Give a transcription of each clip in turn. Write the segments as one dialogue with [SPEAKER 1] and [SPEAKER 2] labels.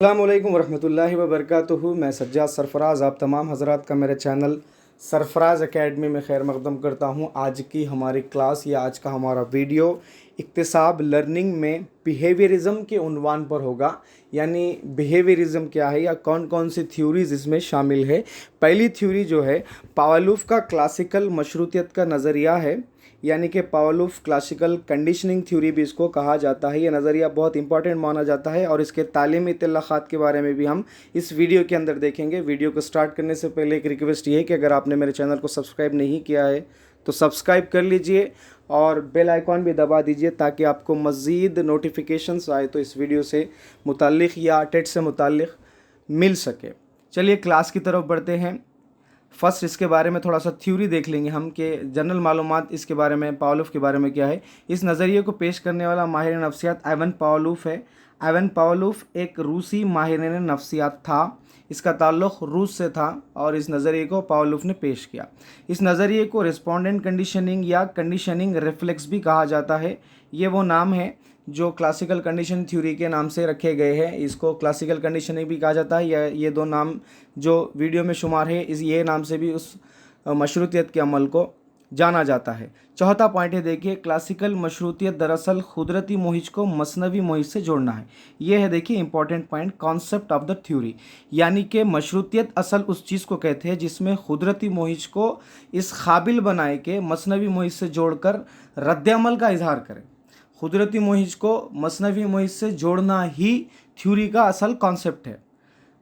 [SPEAKER 1] अस्सलामुअलैकुम वरहमतुल्लाहि वबरकातुहू। मैं सज्जाद सरफराज़ आप तमाम हज़रात का मेरे चैनल सरफराज़ एकेडमी में खैर मक़दम करता हूँ। आज की हमारी क्लास या आज का हमारा वीडियो इक्तिसाब लर्निंग में बिहेवियरिज़म के उन्वान पर होगा। यानी बिहेवियरिज़म क्या है या कौन कौन सी थ्योरीज़ इसमें शामिल है। पहली थ्योरी जो है पावलोव का क्लासिकल मशरूतियत का नज़रिया है, यानी कि पावलोव क्लासिकल कंडीशनिंग थ्योरी भी इसको कहा जाता है। ये नज़रिया बहुत इंपॉर्टेंट माना जाता है और इसके तालीमी इत्तलाक़ात के बारे में भी हम इस वीडियो के अंदर देखेंगे। वीडियो को स्टार्ट करने से पहले एक रिक्वेस्ट ये है कि अगर आपने मेरे चैनल को सब्सक्राइब नहीं किया है तो सब्सक्राइब कर लीजिए और बेल आइकॉन भी दबा दीजिए ताकि आपको मज़ीद नोटिफिकेशंस आए तो इस वीडियो से मुताल्लिक़ या टेट से मुताल्लिक़ मिल सके। चलिए क्लास की तरफ बढ़ते हैं। फर्स्ट इसके बारे में थोड़ा सा थ्योरी देख लेंगे हम कि जनरल मालूमात इसके बारे में पावलोव के बारे में क्या है। इस नज़रिए को पेश करने वाला माहिर नफ्सियात इवान पावलोव है। इवान पावलोव एक रूसी माहिर नफ्सियात था। इसका ताल्लुक़ रूस से था और इस नज़रिए को पावलोव ने पेश किया। इस नज़रिए को रिस्पोंडेंट कंडीशनिंग या कंडीशनिंग रिफ्लेक्स भी कहा जाता है। ये वो नाम है जो क्लासिकल कंडीशन थ्योरी के नाम से रखे गए हैं। इसको क्लासिकल कंडीशनिंग भी कहा जाता है या ये दो नाम जो वीडियो में शुमार है इस ये नाम से भी उस मशरूतियत के अमल को जाना जाता है। चौथा पॉइंट है, देखिए क्लासिकल मशरूतियत दरअसल कुदरती मोहिज को मसनवी मोहिज से जोड़ना है। ये है देखिए important point, concept of the theory. यानी कि मशरूतियत असल उस चीज़ को कहते हैं जिसमें कुदरती मोहिज को इस काबिल बनाए कि मसनवी मोहिज से जोड़कर रद्द-ए-अमल का इजहार करें। कुदरती मोहिज को मसनवी मोहिज से जोड़ना ही थ्योरी का असल कॉन्सेप्ट है।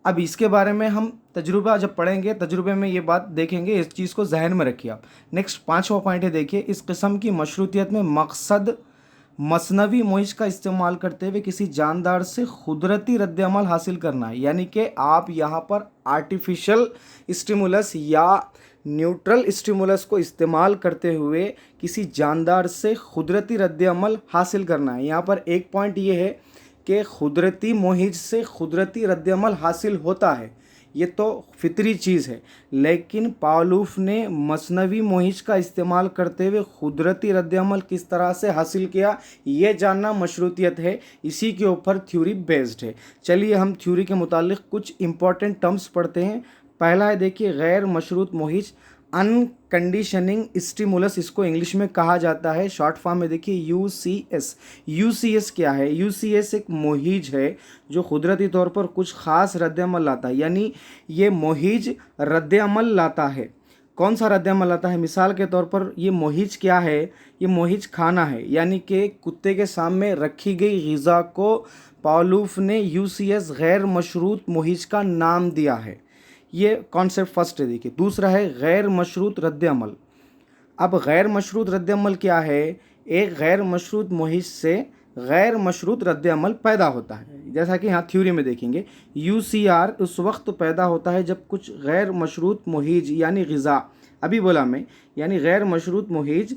[SPEAKER 1] अब इसके बारे में हम तजुर्बा जब पढ़ेंगे तजुर्बे में ये बात देखेंगे, इस चीज़ को जहन में रखिए आप। नेक्स्ट पाँचवा पॉइंट है, देखिए इस किस्म की मशरूतियत में मकसद मसनवी मोहिज का इस्तेमाल करते हुए किसी जानदार से कुदरती रद्द-ए-अमल हासिल करना है। यानी कि आप यहाँ पर आर्टिफिशियल स्टिमुलस या न्यूट्रल स्टिमुलस को इस्तेमाल करते हुए किसी जानदार से कुदरती रद्द-ए-अमल हासिल करना है। यहाँ पर एक पॉइंट ये है कि कुदरती मोहिज से कुदरती रद्द-ए-अमल हासिल होता है, ये तो फितरी चीज़ है, लेकिन पावलोव ने मसनवी मोहिज का इस्तेमाल करते हुए कुदरती रद्द-ए-अमल किस तरह से हासिल किया ये जानना मशरूतियत है। इसी के ऊपर थ्योरी बेस्ड है। चलिए हम थ्योरी के मुतालिक कुछ इंपॉर्टेंट टर्म्स पढ़ते हैं। पहला है देखिए गैर मशरूत मोहिज, अनकंडीशनिंग स्टिमुलस इसको इंग्लिश में कहा जाता है। शॉर्ट फॉर्म में देखिए यूसीएस। यूसीएस क्या है? यूसीएस एक मोहिज है जो कुदरती तौर पर कुछ ख़ास रद्द-ए-अमल लाता है। यानी ये मोहिज रद्द-ए-अमल लाता है। कौन सा रद्द-ए-अमल लाता है? मिसाल के तौर पर ये मोहिज क्या है? ये मोहिज खाना है। यानी कि कुत्ते के सामने रखी गई ग़िज़ा को पावलोव ने यूसीएस गैर मशरूत मोहिज का नाम दिया है। ये कॉन्सेप्ट फर्स्ट है। देखिए दूसरा है गैर मशरूत रद्द-ए-अमल। अब गैर मशरूत रद्द-ए-अमल क्या है? एक गैर मशरूत मोहिज से गैर मशरूत रद्द-ए-अमल पैदा होता है। जैसा कि यहाँ थ्योरी में देखेंगे, यूसीआर उस वक्त पैदा होता है जब कुछ गैर मशरूत मोहिज यानी ग़िज़ा, अभी बोला मैं, यानी गैर मशरूत मोहिज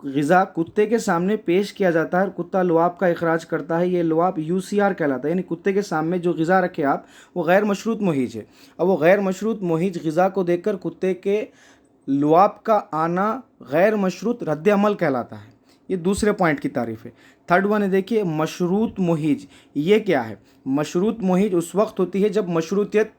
[SPEAKER 1] ग़िज़ा कुत्ते के सामने पेश किया जाता है और कुत्ता लुआब का इखराज करता है। ये लुआब यूसीआर कहलाता है। यानी कुत्ते के सामने जो ग़िज़ा रखे आप वो गैर मशरूत मोहिज है। अब वो गैर मशरूत मोहिज ग़िज़ा को देखकर कुत्ते के लुआब का आना गैर मशरूत रद्द-ए-अमल कहलाता है। ये दूसरे पॉइंट की तारीफ है। थर्ड वन है देखिए मशरूत मोहिज। ये क्या है? मशरूत मोहिज उस वक्त होती है जब मशरूतियत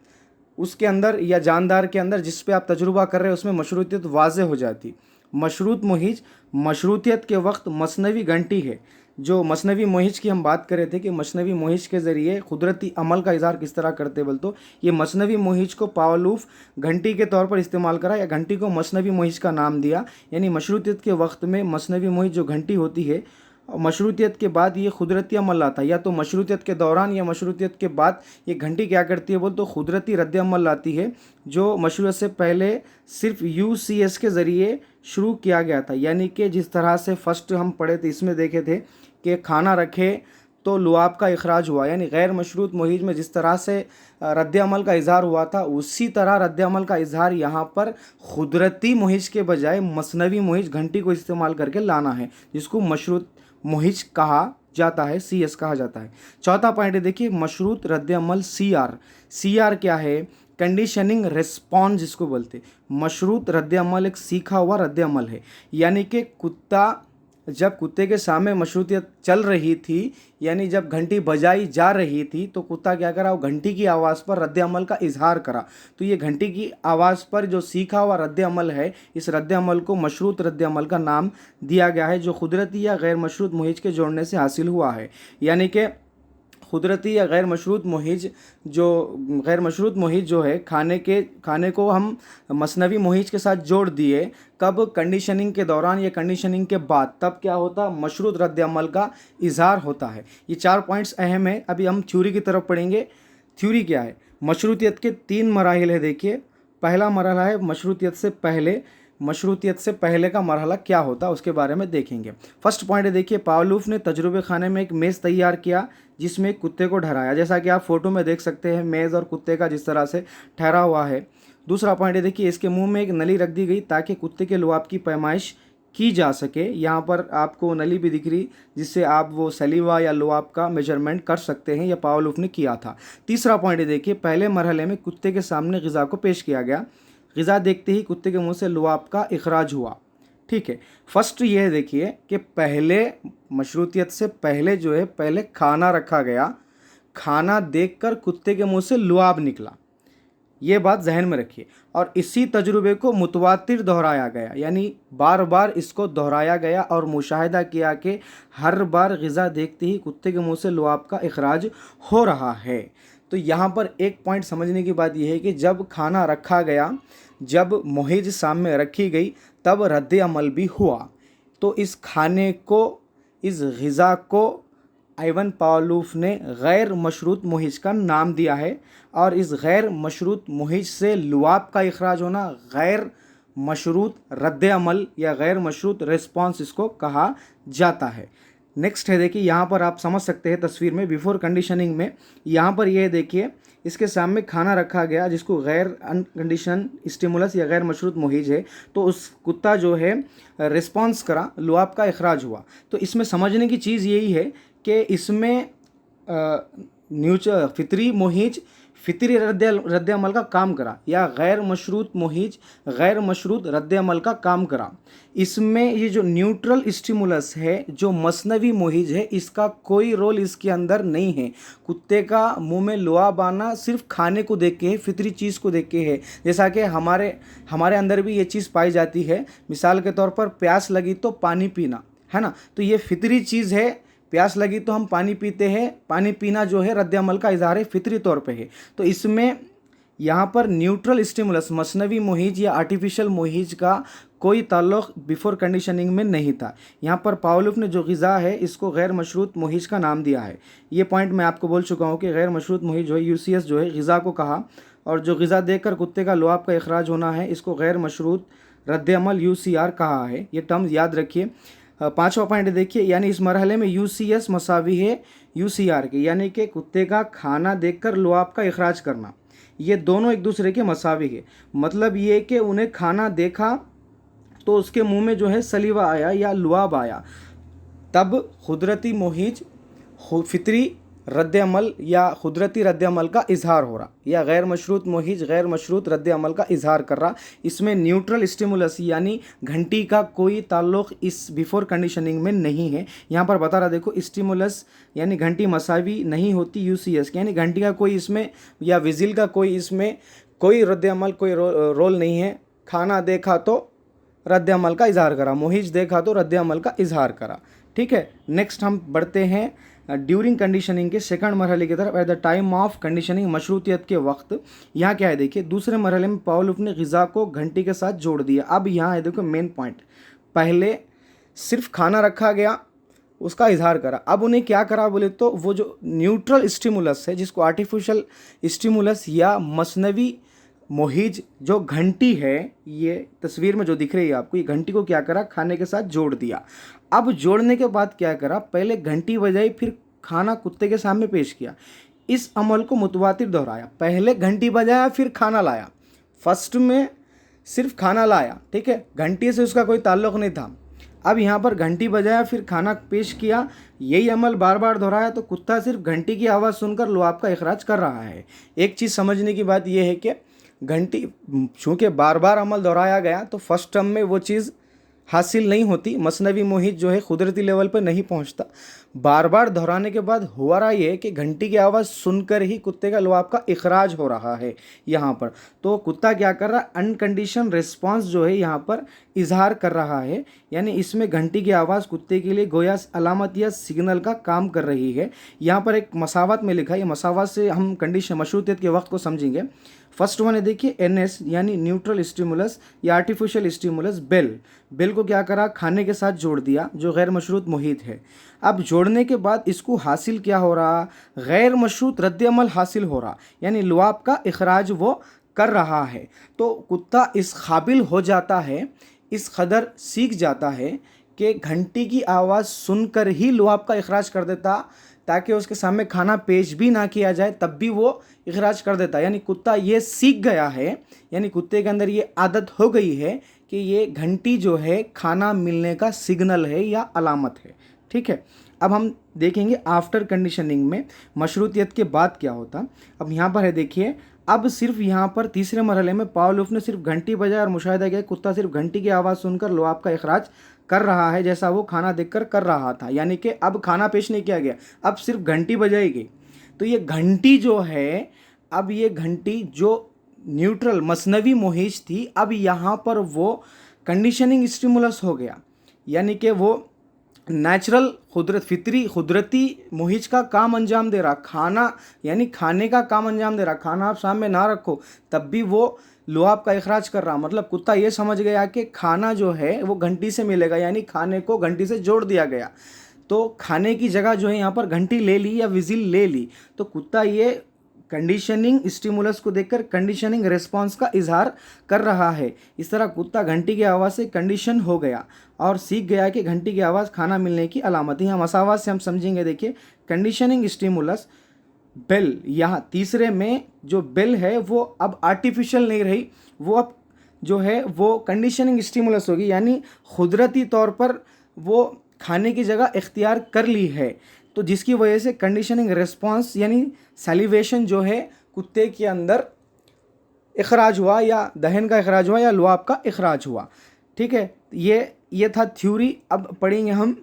[SPEAKER 1] उसके अंदर या जानदार के अंदर जिस पे आप तजुर्बा कर रहे हैं उसमें मशरूतियत वाज़े हो जाती। मशरूत मोहिज मशरूतियत के वक्त मसनवी घंटी है। जो मसनवी मोहिज की हम बात कर रहे थे कि मसनवी मोहिज के ज़रिए कुदरती अमल का इज़हार किस तरह करते बोल, तो ये मसनवी मोहिज को पावलोव घंटी के तौर पर इस्तेमाल करा या घंटी को मसनवी मोहिज का नाम दिया। यानी मशरूतियत के वक्त में मसनवी मोहिज जो घंटी होती है, मशरूतियत के बाद ये कुदरती अमल लाता है। या तो मशरूतियत के दौरान या मशरूतियत के बाद ये घंटी क्या करती है बोल, तो कुदरती रद्द-ए-अमल लाती है जो मशरूतियत से पहले सिर्फ यूसीएस के ज़रिए शुरू किया गया था। यानी कि जिस तरह से फर्स्ट हम पढ़े थे इसमें देखे थे कि खाना रखे तो लुआब का इखराज हुआ, यानी गैर मशरूत मोहिज में जिस तरह से रद्द-ए-अमल का इजहार हुआ था उसी तरह रद्द-ए-अमल का इजहार यहाँ पर कुदरती मोहिज के बजाय मसनवी मोहिज घंटी को इस्तेमाल करके लाना है, जिसको मशरूत मोहिज कहा जाता है, सीएस कहा जाता है। चौथा पॉइंट है देखिए मशरूत रद्द-ए-अमल सीआर। सीआर क्या है? कंडीशनिंग रिस्पॉन्स जिसको बोलते। मशरूत रद्द-ए-अमल एक सीखा हुआ रद्द-ए-अमल है। यानी कि कुत्ता जब कुत्ते के सामने मशरूतियत चल रही थी, यानी जब घंटी बजाई जा रही थी, तो कुत्ता क्या करा, वो घंटी की आवाज़ पर रद्द अमल का इजहार करा। तो ये घंटी की आवाज़ पर जो सीखा हुआ रद्द अमल है, इस रद्द अमल को मशरूत रद्द अमल का नाम दिया गया है, जो कुदरती या गैर मशरूत मुहिज के जोड़ने से हासिल हुआ है। यानी कि कुदरती या गैर मशरूत मुहिज जो है, खाने को हम मसनवी मुहिज के साथ जोड़ दिए, कब, कंडीशनिंग के दौरान या कंडीशनिंग के बाद, तब क्या होता, मशरूत रद्द अमल का इजहार होता है। ये 4 पॉइंट्स अहम है। अभी हम थ्योरी की तरफ पढ़ेंगे। थ्योरी क्या है? मशरूतियत के 3 मराहिल है। देखिए, पहला मरहला है मशरूतियत से पहले। मशरूतियत से पहले का मरहला क्या होता है उसके बारे में देखेंगे। फर्स्ट पॉइंट है, देखिए, पावलोव ने तजुर्बे खाने में एक मेज़ तैयार किया जिसमें एक कुत्ते को ठहराया, जैसा कि आप फोटो में देख सकते हैं, मेज़ और कुत्ते का जिस तरह से ठहरा हुआ है। दूसरा पॉइंट है, देखिए, इसके मुंह में एक नली रख दी गई ताकि कुत्ते के लुआब की पैमाइश की जा सके। यहाँ पर आपको नली भी दिख रही, जिससे आप वो सलीवा या लुआब का मेजरमेंट कर सकते हैं। यह पावलोव ने किया था। तीसरा पॉइंट है, देखिए, पहले मरहले में कुत्ते के सामने ग़िज़ा को पेश किया गया। ग़िज़ा देखते ही कुत्ते के मुंह से लुआब का इखराज हुआ। ठीक है। फर्स्ट ये है, देखिए, कि पहले मशरूतियत से पहले जो है, पहले खाना रखा गया, खाना देखकर कुत्ते के मुंह से लुआब निकला। ये बात जहन में रखिए। और इसी तजुर्बे को मुतवातिर दोहराया गया, यानी बार बार इसको दोहराया गया और मुशाहिदा किया कि हर बार ग़िज़ा देखते ही कुत्ते के मुंह से लुआब का इखराज हो रहा है। तो यहाँ पर एक पॉइंट समझने की बात यह है कि जब खाना रखा गया, जब मुहिज सामने रखी गई, तब रद्द अमल भी हुआ। तो इस खाने को, इस ग़िज़ा को आइवन पावलोव ने गैर मशरूत मुहिज का नाम दिया है। और इस गैर मशरूत मुहिज से लुआब का इखराज होना गैर मशरूत रद्द अमल या गैर मशरूत रिस्पॉन्स इसको कहा जाता है। नेक्स्ट है, देखिए, यहाँ पर आप समझ सकते हैं तस्वीर में, बिफोर कंडीशनिंग में, यहाँ पर ये देखिए, इसके सामने खाना रखा गया जिसको गैर अनकंडीशन स्टिमुलस या गैर मशरूत मुहिज है, तो उस कुत्ता जो है रिस्पॉन्स करा, लुआब का इखराज हुआ। तो इसमें समझने की चीज़ यही है कि इसमें फितरी मुहिज फितरी रद्द अमल का काम करा, या गैर मशरूत मुहिज गैर मशरूत रद्द अमल का काम करा। इसमें ये जो न्यूट्रल स्टिमुलस है, जो मसनवी मुहिज है, इसका कोई रोल इसके अंदर नहीं है। कुत्ते का मुंह में लुआब आना सिर्फ खाने को देख के है, फितरी चीज़ को देख के है। जैसा कि हमारे अंदर भी ये चीज़ पाई जाती है। मिसाल के तौर पर, प्यास लगी तो पानी पीना, है ना, तो ये फितरी चीज़ है। प्यास लगी तो हम पानी पीते हैं। पानी पीना जो है रद्द अमल का इजहार फितरी तौर पे है। तो इसमें यहाँ पर न्यूट्रल स्टिमुलस, मसनवी मुहिज या आर्टिफिशियल मुहिज का कोई ताल्लुक बिफोर कंडीशनिंग में नहीं था। यहाँ पर पावलोव ने जो ग़िज़ा है, इसको गैर मशरूत मुहिज का नाम दिया है। ये पॉइंट मैं आपको बोल चुका हूँ कि गैर मशरूत मुहिज जो है, यूसीएस जो है, ग़िज़ा को कहा, और जो ग़िज़ा देखकर कुत्ते का लुआब का इखराज होना है, इसको गैर मशरूत रद्द अमल यूसीआर कहा है। ये टर्म्स याद रखिए। पांचवा पॉइंट देखिए, यानी इस मरहले में यूसीएस मसावी है यूसीआर के, यानी कि कुत्ते का खाना देखकर लुआब का इखराज करना, ये दोनों एक दूसरे के मसावी है। मतलब ये कि उन्हें खाना देखा तो उसके मुंह में जो है सलीवा आया या लुआब आया, तब कुदरती मुहिज फितरी रद्द अमल या कुदरती रद्द अमल का इजहार हो रहा, या गैर मशरूत मुहिज गैर मशरूत रद्द अमल का इजहार कर रहा। इसमें न्यूट्रल स्टिमुलस यानी घंटी का कोई ताल्लुक़ इस बिफोर कंडीशनिंग में नहीं है। यहाँ पर बता रहा, देखो, स्टिमुलस यानी घंटी मसावी नहीं होती यूसीएस, यानी घंटी का कोई इसमें या विजिल का कोई इसमें कोई रद्द अमल, कोई रोल नहीं है। खाना देखा तो रद्द अमल का इजहार करा, मुहिज देखा तो रद्द अमल का इजहार करा। ठीक है। नेक्स्ट हम बढ़ते हैं ड्यूरिंग कंडीशनिंग के सेकंड मरहले की तरफ। At the time of conditioning, मशरूतियत के वक्त, यहाँ क्या है, देखिए, दूसरे मरहले में पावलोव ने ग़िज़ा को घंटी के साथ जोड़ दिया। अब यहाँ है, देखो, मेन पॉइंट, पहले सिर्फ खाना रखा गया, उसका इजहार करा। अब उन्हें क्या करा बोले तो, वो जो न्यूट्रल स्टिमुलस है, जिसको आर्टिफिशियल स्टिमुलस या मसनवी मुहिज जो घंटी है, ये तस्वीर में जो दिख रही है आपको, ये घंटी को क्या करा, खाने के साथ जोड़ दिया। अब जोड़ने के बाद क्या करा, पहले घंटी बजाई, फिर खाना कुत्ते के सामने पेश किया। इस अमल को मुतवातिर दोहराया, पहले घंटी बजाया फिर खाना लाया। फर्स्ट में सिर्फ खाना लाया, ठीक है, घंटी से उसका कोई ताल्लुक़ नहीं था। अब यहाँ पर घंटी बजाया फिर खाना पेश किया, यही अमल बार बार दोहराया, तो कुत्ता सिर्फ घंटी की आवाज़ सुनकर लुआब का इखराज कर रहा है। एक चीज़ समझने की बात यह है कि घंटी, चूँकि बार बार अमल दोहराया गया, तो फर्स्ट टर्म में वो चीज़ हासिल नहीं होती, मसनवी मोहित जो है कुदरती लेवल पर नहीं पहुंचता। बार बार दोहराने के बाद हो रहा ये कि घंटी की आवाज़ सुनकर ही कुत्ते का लुआब का इखराज हो रहा है यहाँ पर। तो कुत्ता क्या कर रहा है, अनकंडीशन रिस्पॉन्स जो है यहाँ पर इजहार कर रहा है, यानी इसमें घंटी की आवाज़ कुत्ते के लिए गोया अलामत या सिग्नल का काम कर रही है। यहाँ पर एक मसावत में लिखा है, ये मसावत से हम कंडीशन मशरूतियत के वक्त को समझेंगे। फर्स्ट वन है देखिए एनएस यानी न्यूट्रल स्टिमुलस या आर्टिफिशियल स्टिमुलस। बेल को क्या करा, खाने के साथ जोड़ दिया जो गैर मशरूत मुहित है। अब जोड़ने के बाद इसको हासिल क्या हो रहा, गैर मशरूत रद्द-ए-अमल हासिल हो रहा, यानी लुआब का इखराज वो कर रहा है। तो कुत्ता इस काबिल हो जाता है, इस कदर सीख जाता है कि घंटी की आवाज़ सुनकर ही लुआब का इखराज कर देता, ताकि उसके सामने खाना पेश भी ना किया जाए तब भी वो इखराज कर देता। यानी कुत्ता ये सीख गया है, यानी कुत्ते के अंदर ये आदत हो गई है कि ये घंटी जो है खाना मिलने का सिग्नल है या अलामत है। ठीक है, अब हम देखेंगे आफ्टर कंडीशनिंग में मशरूतियत के बाद क्या होता। अब यहाँ पर है देखिए, अब सिर्फ यहाँ पर तीसरे मरहले में पावलोव ने सिर्फ घंटी बजाई और मुशाहिदा किया कुत्ता सिर्फ घंटी की आवाज़ सुनकर लुआब का इखराज कर रहा है जैसा वो खाना देखकर कर रहा था। यानी कि अब खाना पेश नहीं किया गया, अब सिर्फ घंटी बजाई गई। तो ये घंटी जो है, अब ये घंटी जो न्यूट्रल मसनवी मोहिज थी, अब यहाँ पर वो कंडीशनिंग स्टिमुलस हो गया, यानी कि वो नेचुरल कुदरती मोहिज का काम अंजाम दे रहा। खाना यानी खाने का काम अंजाम दे रहा, खाना आप सामने ना रखो तब भी वो लुआब का इखराज कर रहा। मतलब कुत्ता ये समझ गया कि खाना जो है वो घंटी से मिलेगा, यानी खाने को घंटी से जोड़ दिया गया। तो खाने की जगह जो है यहाँ पर घंटी ले ली या विजिल ले ली। तो कुत्ता ये कंडीशनिंग स्टिमुलस को देखकर कंडीशनिंग रिस्पॉन्स का इजहार कर रहा है। इस तरह कुत्ता घंटी की आवाज़ से कंडीशन हो गया और सीख गया कि घंटी की आवाज़ खाना मिलने की अलामत है। यहाँ मसावात से हम समझेंगे, देखिए कंडीशनिंग स्टिमुलस बेल, यहाँ तीसरे में जो बेल है वो अब आर्टिफिशियल नहीं रही, वो अब जो है वो कंडीशनिंग स्टिमुलस होगी, यानी कुदरती तौर पर वो खाने की जगह इख्तियार कर ली है। तो जिसकी वजह से कंडीशनिंग रिस्पॉन्स यानी सैलिवेशन जो है कुत्ते के अंदर इखराज हुआ, या दहन का इखराज हुआ या लुआब का इखराज हुआ। ठीक है, ये था थ्योरी। अब पढ़ेंगे हम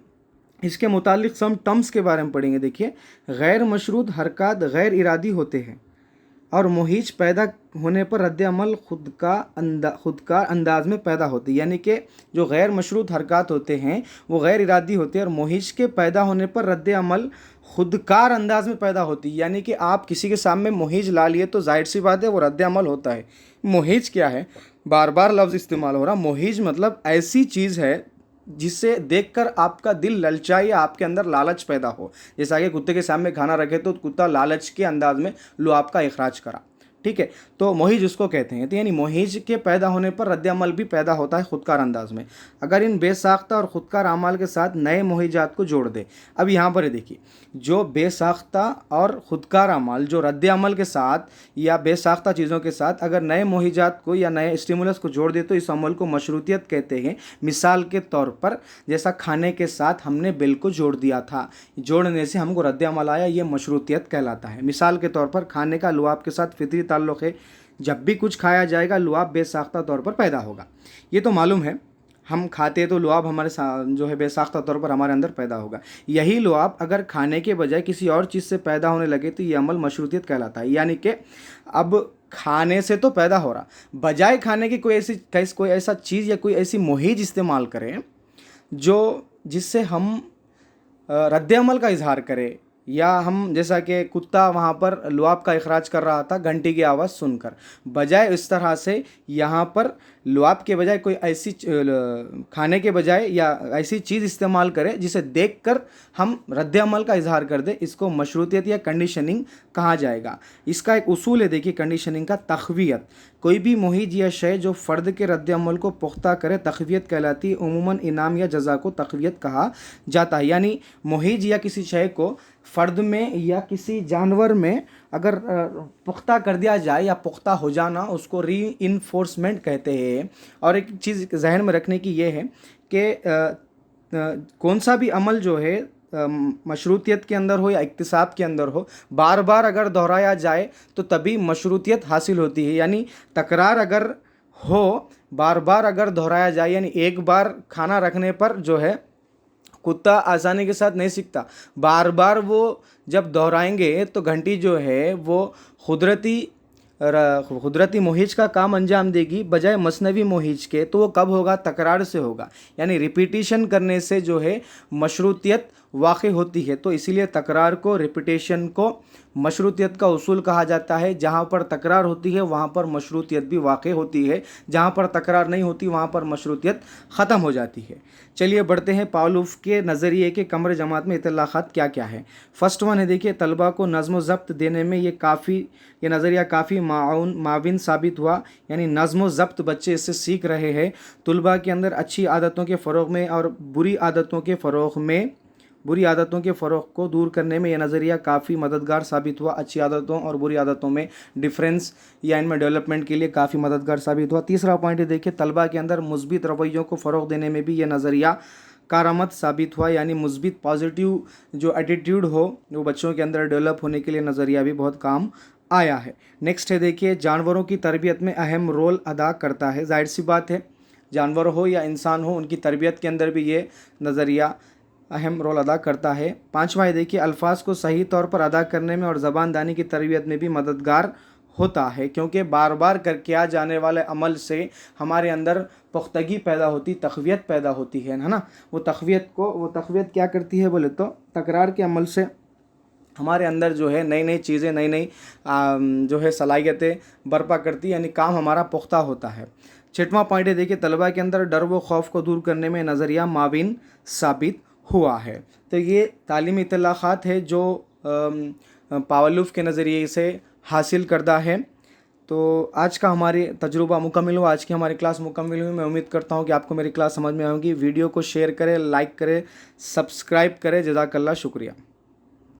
[SPEAKER 1] इसके मुतालिक सम टर्म्स के बारे में पढ़ेंगे। देखिए, गैर मशरूत हरकत गैर इरादी होते हैं और मोहिज पैदा होने पर रद्द-ए-अमल खुदकार अंदाज में पैदा होती है। यानी कि जो गैर मशरूत हरकत होते हैं वो गैर इरादी होते हैं और मोहिज के पैदा होने पर रद्द-ए-अमल खुदकार अंदाज में पैदा होती है। यानी कि आप किसी के सामने मोहिज ला लिए तो जाहिर सी बात है वो रद्द-ए-अमल होता है। मोहिज क्या है, बार बार लफ्ज़ इस्तेमाल हो रहा। मोहिज मतलब ऐसी चीज़ है जिससे देखकर आपका दिल ललचाए या आपके अंदर लालच पैदा हो। जैसा कि कुत्ते के सामने खाना रखे तो कुत्ता लालच के अंदाज में लुआब का इखराज करा। ठीक है, तो मोहिज उसको कहते हैं। तो यानी मोहिज के पैदा होने पर रद्द-ए-अमल भी पैदा होता है खुदकार अंदाज में, अगर इन बेसाख्ता और खुदकार अमाल के साथ नए मोहिजात को जोड़ दे। अब यहाँ पर देखिए, जो बेसाख्ता और खुदकार अमाल जो रद्द-ए-अमल के साथ या बेसाख्ता चीज़ों के साथ अगर नए मोहिजात को या नए स्टिमुलस को जोड़ दे तो इस अमल को मशरूतियत कहते हैं। मिसाल के तौर पर जैसा खाने के साथ हमने बिल को जोड़ दिया था, जोड़ने से हमको रद्द-ए-अमल आया, ये मशरूतियत कहलाता है। मिसाल के तौर पर खाने का लुआब के साथ फितरी ताल्लुक़ है, जब भी कुछ खाया जाएगा लुआब बेसाख्ता तौर पर पैदा होगा। ये तो मालूम है, हम खाते हैं तो लुआब हमारे जो है बेसाख्ता तौर पर हमारे अंदर पैदा होगा। यही लुआब अगर खाने के बजाय किसी और चीज़ से पैदा होने लगे तो ये अमल मशरूतियत कहलाता है। यानी कि अब खाने से तो पैदा हो रहा, बजाय खाने की कोई ऐसा चीज़ या कोई ऐसी मोहिज इस्तेमाल करें जिससे हम रद्द-ए-अमल का इजहार करें, या हम जैसा कि कुत्ता वहाँ पर लुआब का इखराज कर रहा था घंटी की आवाज़ सुनकर, बजाय इस तरह से यहाँ पर लुआब के बजाय कोई ऐसी खाने के बजाय या ऐसी चीज़ इस्तेमाल करें जिसे देखकर हम रद्द-ए-अमल का इजहार कर दे, इसको मशरूतियत या कंडीशनिंग कहा जाएगा। इसका एक उसूल है, देखिए कंडीशनिंग का, तख़वियत। कोई भी मोहिज या शय जो फ़र्द के रद्द-ए-अमल को पुख्ता करे तख़वियत कहलाती है। उमूमन इनाम या जज़ा को तक़वियत कहा जाता है। यानी मोहिज या किसी शय को फ़र्द में या किसी जानवर में अगर पुख्ता कर दिया जाए या पुख्ता हो जाना, उसको रीइंफोर्समेंट कहते हैं। और एक चीज़ जहन में रखने की ये है कि कौन सा भी अमल जो है मशरूतियत के अंदर हो या इक्तिसाब के अंदर हो, बार बार अगर दोहराया जाए तो तभी मशरूतियत हासिल होती है। यानी तकरार अगर हो बार बार अगर दोहराया जाए, यानी एक बार खाना रखने पर जो है कुत्ता आसानी के साथ नहीं सीखता, बार बार वो जब दोहराएंगे तो घंटी जो है वो कुदरती मोहिज का काम अंजाम देगी बजाय मसनवी मोहिज के। तो वो कब होगा? तकरार से होगा, यानी रिपीटिशन करने से जो है मशरूतियत वाक़ई होती है। तो इसीलिए तकरार को, रिपीटेशन को मशरूतियत का उसूल कहा जाता है। जहाँ पर तकरार होती है वहाँ पर मशरूतियत भी वाक़ई होती है, जहाँ पर तकरार नहीं होती वहाँ पर मशरूतियत ख़त्म हो जाती है। चलिए बढ़ते हैं पावलोव के नज़रिए के कमर जमात में इतलाक़ात क्या क्या है। फर्स्ट वन है, देखिए, तलबा को नज़्म ज़ब्त देने में ये नज़रिया काफ़ी माविन साबित हुआ, यानी नज़्म ज़ब्त बच्चे इससे सीख रहे हैं। तलबा के अंदर अच्छी आदतों के फ़रोग़ में और बुरी आदतों के फ़रोग़ को दूर करने में यह नज़रिया काफ़ी मददगार साबित हुआ। अच्छी आदतों और बुरी आदतों में डिफरेंस या इनमें डेवलपमेंट के लिए काफ़ी मददगार साबित हुआ। तीसरा पॉइंट है, देखिए, तलबा के अंदर मुस्बित रवैयों को फ़रोग़ देने में भी यह नज़रिया कारआमद साबित हुआ, यानी मुस्बित पॉजिटिव जो एटीट्यूड हो वो बच्चों के अंदर डेवलप होने के लिए नज़रिया भी बहुत काम आया है। नेक्स्ट है, देखिए, जानवरों की तरबियत में अहम रोल अदा करता है। जाहिर सी बात है, जानवर हो या इंसान हो, उनकी तरबियत के अंदर भी ये नज़रिया अहम रोल अदा करता है। पांचवा है, देखिए, अल्फाज को सही तौर पर अदा करने में और ज़बानदानी की तरबियत में भी मददगार होता है, क्योंकि बार बार कर किया जाने वाले अमल से हमारे अंदर पुख्तगी पैदा होती, तक़वियत पैदा होती है ना। वो तक़वियत क्या करती है बोले तो तकरार के अमल से हमारे अंदर जो है नई नई चीज़ें, नई नई जो है सलाहियतें बर्पा करती है, यानी काम हमारा पुख्ता होता है। छठवां पॉइंट है, देखिए, तलबा के अंदर डर व खौफ को दूर करने में नज़रिया माविन साबित हुआ है। तो ये तालीमी इतलाक़ात है जो पावलोव के नज़रिए से हासिल करदा है। तो आज का हमारी तजुर्बा मुकम्मल हुआ, आज की हमारी क्लास मुकम्मल हुई। मैं उम्मीद करता हूँ कि आपको मेरी क्लास समझ में आएगी। वीडियो को शेयर करें, लाइक करें, सब्सक्राइब करें। जज़ाकल्लाह, शुक्रिया।